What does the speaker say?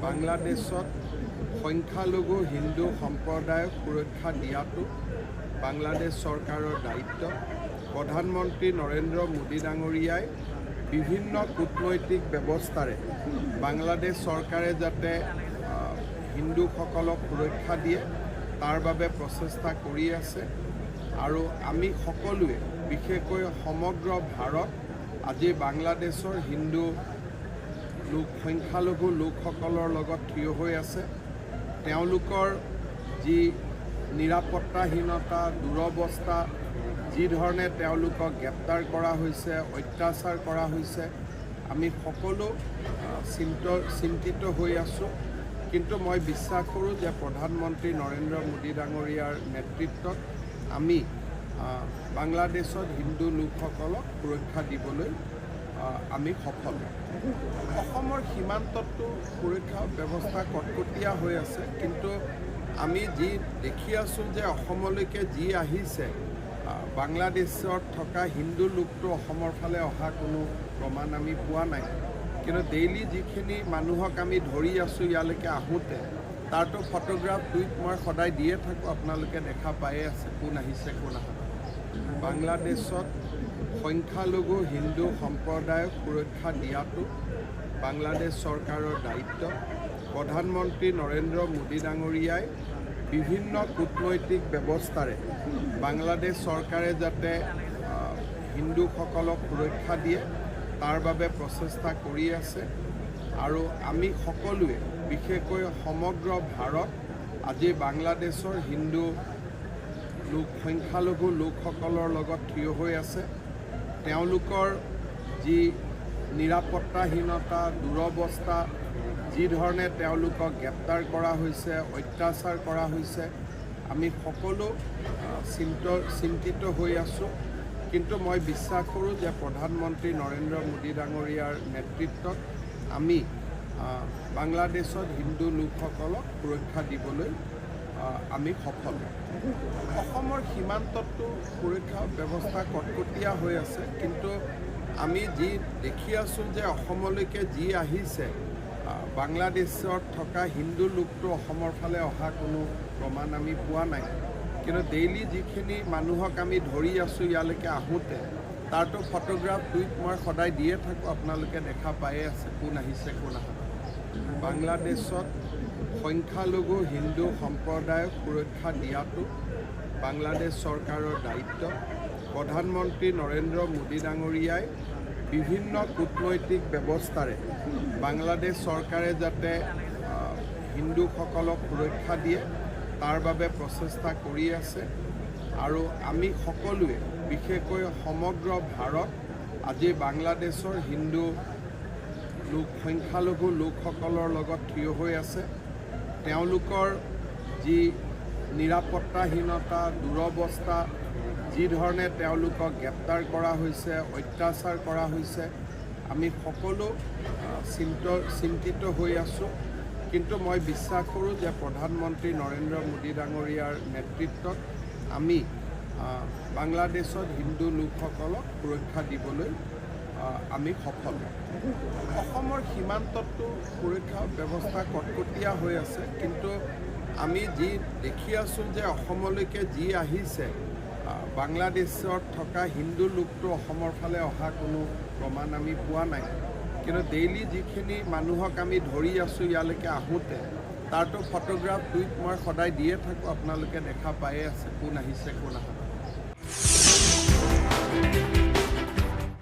বাংলাদেশত সংখ্যালঘু হিন্দু সম্প্ৰদায়ক সুৰক্ষা দিয়াটো বাংলাদেশ চৰকাৰৰ দায়িত্ব। প্ৰধানমন্ত্ৰী নৰেন্দ্ৰ মোদী ডাঙৰীয়াই বিভিন্ন কূটনৈতিক ব্যৱস্থাৰে বাংলাদেশ চৰকাৰে যাতে হিন্দুসকলক সুৰক্ষা দিয়ে তাৰ বাবে প্ৰচেষ্টা কৰি আছে আৰু আমি সকলোৱে বিশেষকৈ সমগ্ৰ ভাৰত আজি বাংলাদেশৰ হিন্দু সংখ্যালঘু লোকসকলৰ লগত থিয় হৈ আছে। তেওঁলোকৰ যি নিৰাপত্তাহীনতা দুৰৱস্থা, যি ধৰণে তেওঁলোকক গ্ৰেপ্তাৰ কৰা হৈছে, অত্যাচাৰ কৰা হৈছে, আমি সকলো চিন্তিত হৈ আছোঁ। কিন্তু মই বিশ্বাস কৰোঁ যে প্ৰধানমন্ত্ৰী নৰেন্দ্ৰ মোদী ডাঙৰীয়াৰ নেতৃত্বত আমি বাংলাদেশত হিন্দু লোকসকলক সুৰক্ষা দিবলৈ আমি সফল। অসমৰ সীমান্ততো সুৰক্ষা ব্যৱস্থা কটকটীয়া হৈ আছে, কিন্তু আমি যি দেখি আছোঁ যে অসমলৈকে যি আহিছে, বাংলাদেশত থকা হিন্দু লোকটো অসমৰ ফালে অহা কোনো প্ৰমাণ আমি পোৱা নাই। কিন্তু ডেইলি যিখিনি মানুহক আমি ধৰি আছোঁ ইয়ালৈকে আহোঁতে, তাৰতো ফটোগ্ৰাফ টুইট মই সদায় দিয়ে থাকোঁ, আপোনালোকে দেখা পায়ে আছে কোন আহিছে কোন অহা। বাংলাদেশত সংখ্যালঘু হিন্দু সম্প্ৰদায়ক সুৰক্ষা দিয়াটো বাংলাদেশ চৰকাৰৰ দায়িত্ব। প্ৰধানমন্ত্ৰী নৰেন্দ্ৰ মোদী ডাঙৰীয়াই বিভিন্ন কূটনৈতিক ব্যৱস্থাৰে বাংলাদেশ চৰকাৰে যাতে হিন্দুসকলক সুৰক্ষা দিয়ে তাৰ বাবে প্ৰচেষ্টা কৰি আছে আৰু আমি সকলোৱে বিশেষকৈ সমগ্ৰ ভাৰত আজি বাংলাদেশৰ হিন্দু সংখ্যালঘু লোকসকলৰ লগত থিয় হৈ আছে। তেওঁলোকৰ যি নিৰাপত্তাহীনতা দুৰৱস্থা, যি ধৰণে তেওঁলোকক গ্ৰেপ্তাৰ কৰা হৈছে, অত্যাচাৰ কৰা হৈছে, আমি সকলো চিন্তিত হৈ আছোঁ। কিন্তু মই বিশ্বাস কৰোঁ যে প্ৰধানমন্ত্ৰী নৰেন্দ্ৰ মোদী ডাঙৰীয়াৰ নেতৃত্বত আমি বাংলাদেশত হিন্দু লোকসকলক সুৰক্ষা দিবলৈ আমি সফল। অসমৰ সীমান্ততো সুৰক্ষা ব্যৱস্থা কটকটীয়া হৈ আছে, কিন্তু আমি যি দেখি আছোঁ যে অসমলৈকে যি আহিছে, বাংলাদেশত থকা হিন্দু লোকটো অসমৰ ফালে অহা কোনো প্ৰমাণ আমি পোৱা নাই। কিন্তু ডেইলি যিখিনি মানুহক আমি ধৰি আছোঁ ইয়ালৈকে আহোঁতে, তাৰতো ফটোগ্ৰাফ টুইট মই সদায় দিয়ে থাকোঁ, আপোনালোকে দেখা পায়ে আছে কোন আহিছে কোন অহা। বাংলাদেশত সংখ্যালঘু হিন্দু সম্প্ৰদায়ক সুৰক্ষা দিয়াটো বাংলাদেশ চৰকাৰৰ দায়িত্ব। প্ৰধানমন্ত্ৰী নৰেন্দ্ৰ মোদী ডাঙৰীয়াই বিভিন্ন কূটনৈতিক ব্যৱস্থাৰে বাংলাদেশ চৰকাৰে যাতে হিন্দুসকলক সুৰক্ষা দিয়ে তাৰ বাবে প্ৰচেষ্টা কৰি আছে আৰু আমি সকলোৱে বিশেষকৈ সমগ্ৰ ভাৰত আজি বাংলাদেশৰ হিন্দু সংখ্যালঘু লোকসকলৰ লগত থিয় হৈ আছে। তেওঁলোকৰ যি নিৰাপত্তাহীনতা দুৰৱস্থা, যি ধৰণে তেওঁলোকক গ্ৰেপ্তাৰ কৰা হৈছে, অত্যাচাৰ কৰা হৈছে, আমি সকলো চিন্তিত হৈ আছোঁ। কিন্তু মই বিশ্বাস কৰোঁ যে প্ৰধানমন্ত্ৰী নৰেন্দ্ৰ মোদী ডাঙৰীয়াৰ নেতৃত্বত আমি বাংলাদেশত হিন্দু লোকসকলক সুৰক্ষা দিবলৈ আমি সফল। অসমৰ সীমান্ততো সুৰক্ষা ব্যৱস্থা কটকটীয়া হৈ আছে, কিন্তু আমি যি দেখি আছোঁ যে অসমলৈকে যি আহিছে, বাংলাদেশত থকা হিন্দু লোকটো অসমৰ ফালে অহা কোনো প্ৰমাণ আমি পোৱা নাই। কিন্তু ডেইলি যিখিনি মানুহক আমি ধৰি আছোঁ ইয়ালৈকে আহোঁতে, তাৰতো ফটোগ্ৰাফ টুইট মই সদায় দিয়ে থাকোঁ, আপোনালোকে দেখা পায়ে আছে কোন আহিছে কোন অহা।